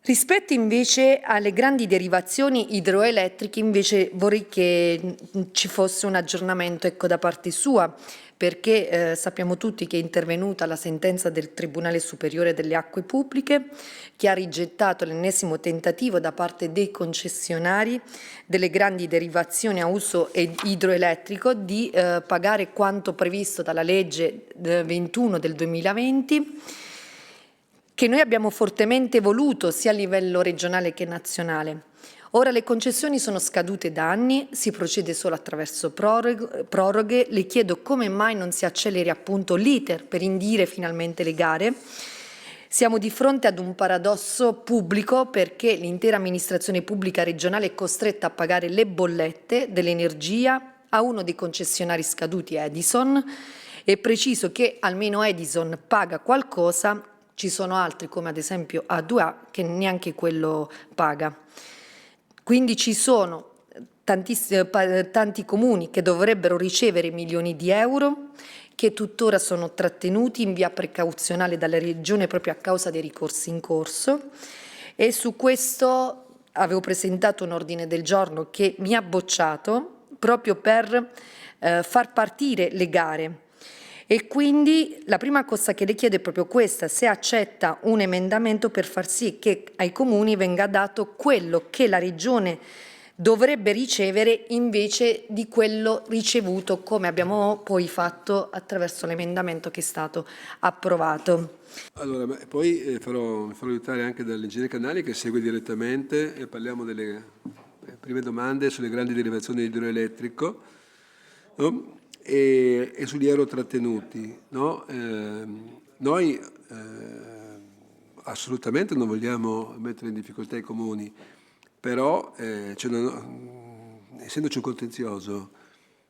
Rispetto invece alle grandi derivazioni idroelettriche, invece vorrei che ci fosse un aggiornamento, ecco, da parte sua, perché sappiamo tutti che è intervenuta la sentenza del Tribunale Superiore delle Acque Pubbliche, che ha rigettato l'ennesimo tentativo da parte dei concessionari delle grandi derivazioni a uso idroelettrico di pagare quanto previsto dalla legge 21 del 2020, che noi abbiamo fortemente voluto sia a livello regionale che nazionale. Ora le concessioni sono scadute da anni, si procede solo attraverso proroghe. Le chiedo come mai non si acceleri appunto l'iter per indire finalmente le gare. Siamo di fronte ad un paradosso pubblico, perché l'intera amministrazione pubblica regionale è costretta a pagare le bollette dell'energia a uno dei concessionari scaduti, Edison. È preciso che almeno Edison paga qualcosa, ci sono altri come ad esempio A2A che neanche quello paga. Quindi ci sono tanti comuni che dovrebbero ricevere milioni di euro, che tuttora sono trattenuti in via precauzionale dalla Regione proprio a causa dei ricorsi in corso, e su questo avevo presentato un ordine del giorno che mi ha bocciato proprio per far partire le gare. E quindi la prima cosa che le chiedo è proprio questa: se accetta un emendamento per far sì che ai comuni venga dato quello che la Regione dovrebbe ricevere invece di quello ricevuto, come abbiamo poi fatto attraverso l'emendamento che è stato approvato. Allora, poi mi farò aiutare anche dall'ingegnere Canali che segue direttamente e parliamo delle prime domande sulle grandi derivazioni idroelettrico, no? E sugli aerotrattenuti. No? Noi assolutamente non vogliamo mettere in difficoltà i comuni, però essendoci un contenzioso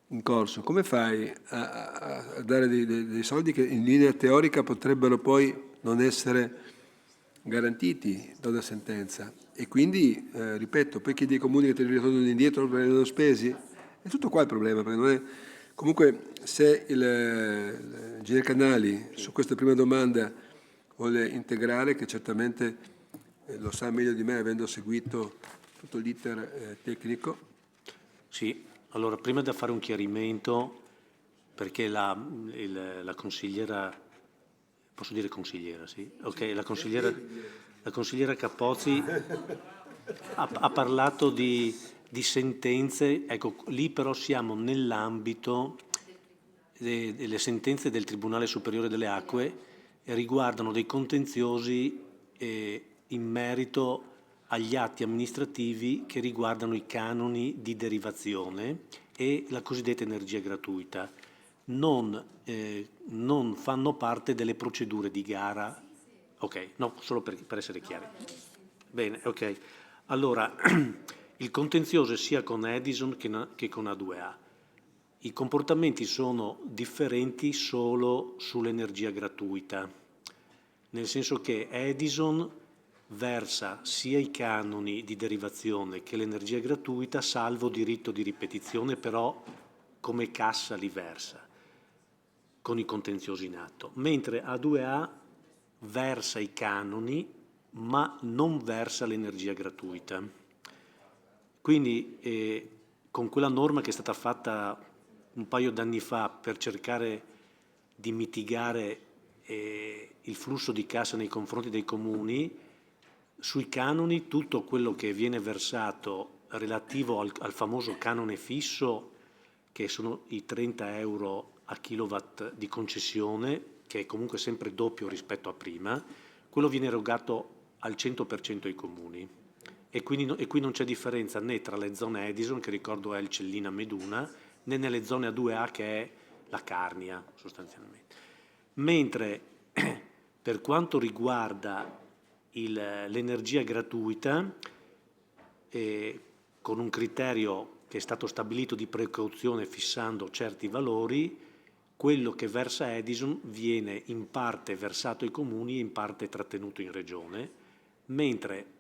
in corso, come fai a dare dei soldi che in linea teorica potrebbero poi non essere garantiti da una sentenza? E quindi, ripeto, poi chiedi ai comuni che te li ritornano indietro perché non spesi? È tutto qua il problema, perché non è... Comunque, se l'ingegnere Canali su questa prima domanda vuole integrare, che certamente lo sa meglio di me avendo seguito tutto l'iter tecnico. Sì, allora prima da fare un chiarimento, perché la consigliera, posso dire consigliera, sì? Ok, la consigliera Capozzi ha parlato di sentenze, ecco, lì però siamo nell'ambito delle sentenze del Tribunale Superiore delle Acque e riguardano dei contenziosi in merito agli atti amministrativi che riguardano i canoni di derivazione e la cosiddetta energia gratuita. Non fanno parte delle procedure di gara. Ok, no, solo per essere chiari. Bene, ok. Allora, il contenzioso è sia con Edison che con A2A. I comportamenti sono differenti solo sull'energia gratuita, nel senso che Edison versa sia i canoni di derivazione che l'energia gratuita, salvo diritto di ripetizione, però come cassa li versa con i contenziosi in atto, mentre A2A versa i canoni ma non versa l'energia gratuita. Quindi con quella norma che è stata fatta un paio d'anni fa per cercare di mitigare il flusso di cassa nei confronti dei comuni, sui canoni tutto quello che viene versato relativo al famoso canone fisso, che sono i 30 euro a kilowatt di concessione, che è comunque sempre doppio rispetto a prima, quello viene erogato al 100% ai comuni. E qui non c'è differenza né tra le zone Edison, che ricordo è il Cellina Meduna, né nelle zone A2A, che è la Carnia sostanzialmente. Mentre per quanto riguarda l'energia gratuita, con un criterio che è stato stabilito di precauzione fissando certi valori, quello che versa Edison viene in parte versato ai comuni e in parte trattenuto in regione, mentre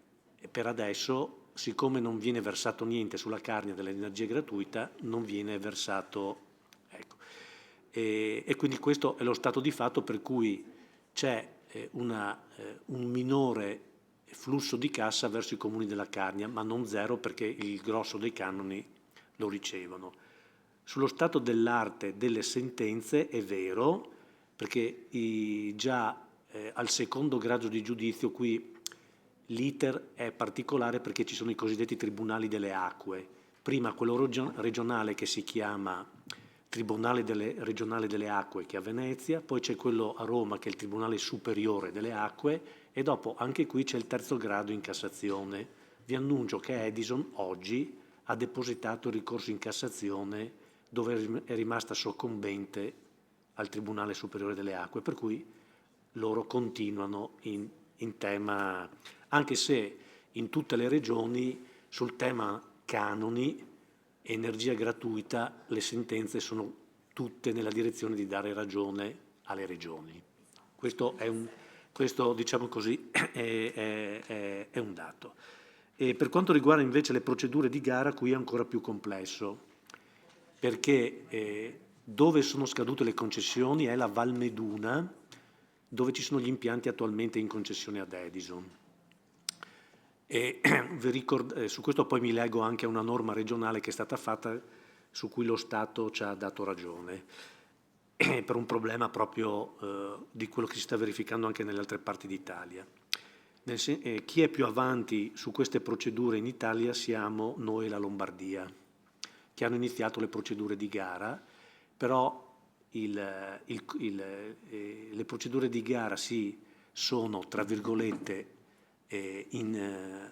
per adesso, siccome non viene versato niente sulla carne dell'energia gratuita, non viene versato, ecco. E quindi questo è lo stato di fatto, per cui c'è un minore flusso di cassa verso i comuni della Carnia, ma non zero perché il grosso dei canoni lo ricevono. Sullo stato dell'arte delle sentenze è vero, perché già al secondo grado di giudizio qui l'iter è particolare perché ci sono i cosiddetti tribunali delle acque. Prima quello regionale che si chiama Tribunale regionale delle acque che è a Venezia, poi c'è quello a Roma che è il Tribunale superiore delle acque e dopo anche qui c'è il terzo grado in Cassazione. Vi annuncio che Edison oggi ha depositato il ricorso in Cassazione dove è rimasta soccombente al Tribunale superiore delle acque, per cui loro continuano in tema, anche se in tutte le regioni sul tema canoni, energia gratuita, le sentenze sono tutte nella direzione di dare ragione alle regioni. Questo diciamo così, è un dato. E per quanto riguarda invece le procedure di gara, qui è ancora più complesso, perché dove sono scadute le concessioni è la Valmeduna, dove ci sono gli impianti attualmente in concessione ad Edison. E su questo poi mi leggo anche a una norma regionale che è stata fatta su cui lo Stato ci ha dato ragione, per un problema proprio di quello che si sta verificando anche nelle altre parti d'Italia. Chi è più avanti su queste procedure in Italia siamo noi e la Lombardia, che hanno iniziato le procedure di gara, però le procedure di gara sono, tra virgolette,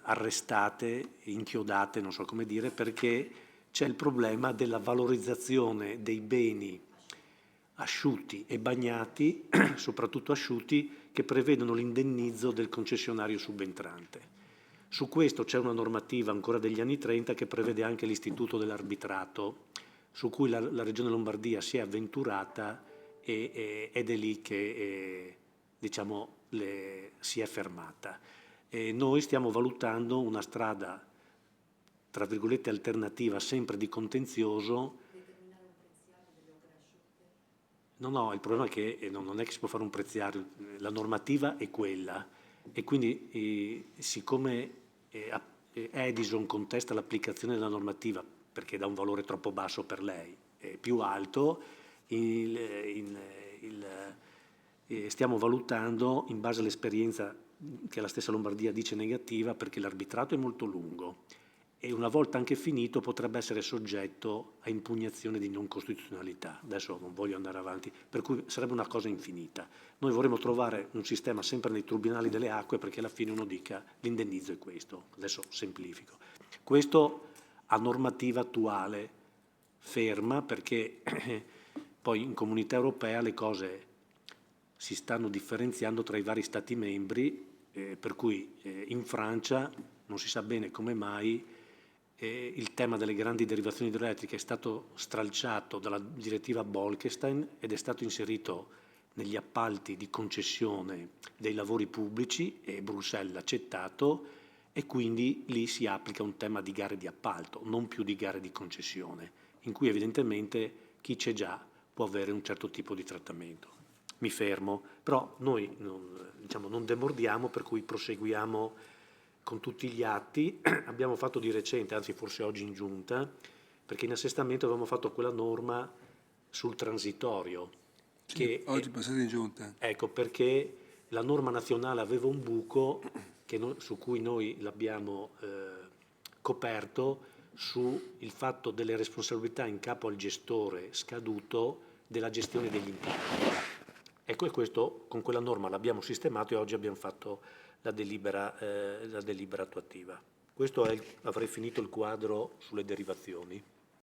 arrestate, inchiodate, non so come dire, perché c'è il problema della valorizzazione dei beni asciutti e bagnati, soprattutto asciutti, che prevedono l'indennizzo del concessionario subentrante. Su questo c'è una normativa ancora degli anni 30 che prevede anche l'istituto dell'arbitrato, su cui la Regione Lombardia si è avventurata ed è lì che si è fermata. E noi stiamo valutando una strada, tra virgolette, alternativa, sempre di contenzioso. No, il problema è che non è che si può fare un preziario, la normativa è quella e quindi siccome Edison contesta l'applicazione della normativa perché dà un valore troppo basso per lei, è più alto, stiamo valutando in base all'esperienza che la stessa Lombardia dice negativa perché l'arbitrato è molto lungo e una volta anche finito potrebbe essere soggetto a impugnazione di non costituzionalità. Adesso non voglio andare avanti, per cui sarebbe una cosa infinita. Noi vorremmo trovare un sistema sempre nei tribunali delle acque perché alla fine uno dica l'indennizzo è questo. Adesso semplifico. Questo a normativa attuale ferma perché poi in Comunità Europea le cose si stanno differenziando tra i vari Stati membri, per cui in Francia non si sa bene come mai il tema delle grandi derivazioni idroelettriche è stato stralciato dalla direttiva Bolkestein ed è stato inserito negli appalti di concessione dei lavori pubblici e Bruxelles l'ha accettato e quindi lì si applica un tema di gare di appalto, non più di gare di concessione, in cui evidentemente chi c'è già può avere un certo tipo di trattamento. Mi fermo, però noi non demordiamo, per cui proseguiamo con tutti gli atti. Abbiamo fatto di recente, anzi forse oggi in giunta, perché in assestamento avevamo fatto quella norma sul transitorio. Sì, oggi passate in giunta. Ecco, perché la norma nazionale aveva un buco su cui noi l'abbiamo coperto sul fatto delle responsabilità in capo al gestore scaduto della gestione degli impianti. Ecco, e questo con quella norma l'abbiamo sistemato e oggi abbiamo fatto la delibera attuativa. Questo avrei finito il quadro sulle derivazioni.